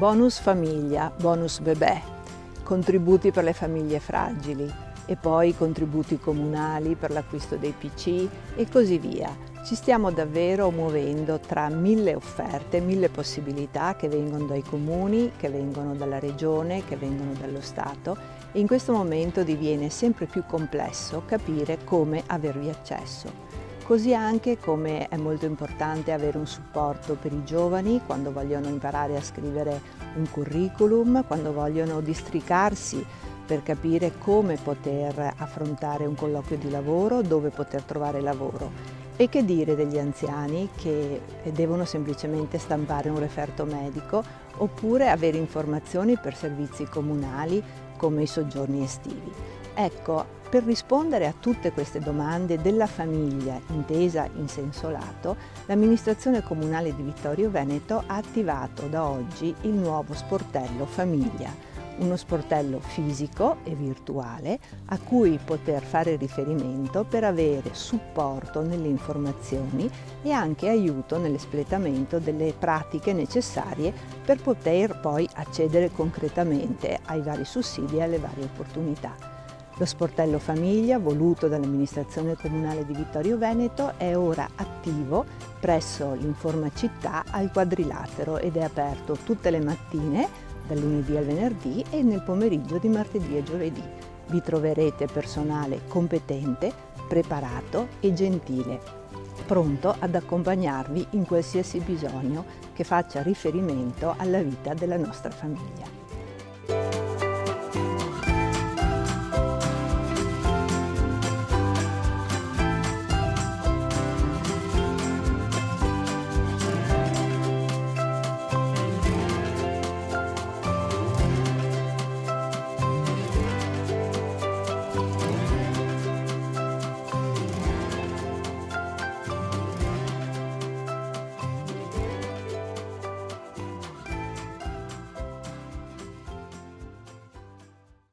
bonus famiglia, bonus bebè, contributi per le famiglie fragili e poi contributi comunali per l'acquisto dei PC e così via. Ci stiamo davvero muovendo tra 1000 offerte, 1000 possibilità che vengono dai comuni, che vengono dalla regione, che vengono dallo Stato e in questo momento diviene sempre più complesso capire come avervi accesso. Così anche come è molto importante avere un supporto per i giovani quando vogliono imparare a scrivere un curriculum, quando vogliono districarsi per capire come poter affrontare un colloquio di lavoro, dove poter trovare lavoro. E che dire degli anziani che devono semplicemente stampare un referto medico oppure avere informazioni per servizi comunali come i soggiorni estivi. Ecco, per rispondere a tutte queste domande della famiglia intesa in senso lato, l'amministrazione comunale di Vittorio Veneto ha attivato da oggi il nuovo sportello Famiglia, uno sportello fisico e virtuale a cui poter fare riferimento per avere supporto nelle informazioni e anche aiuto nell'espletamento delle pratiche necessarie per poter poi accedere concretamente ai vari sussidi e alle varie opportunità. Lo sportello Famiglia, voluto dall'amministrazione comunale di Vittorio Veneto, è ora attivo presso l'Informa Città al Quadrilatero ed è aperto tutte le mattine dal lunedì al venerdì e nel pomeriggio di martedì e giovedì. Vi troverete personale competente, preparato e gentile, pronto ad accompagnarvi in qualsiasi bisogno che faccia riferimento alla vita della nostra famiglia.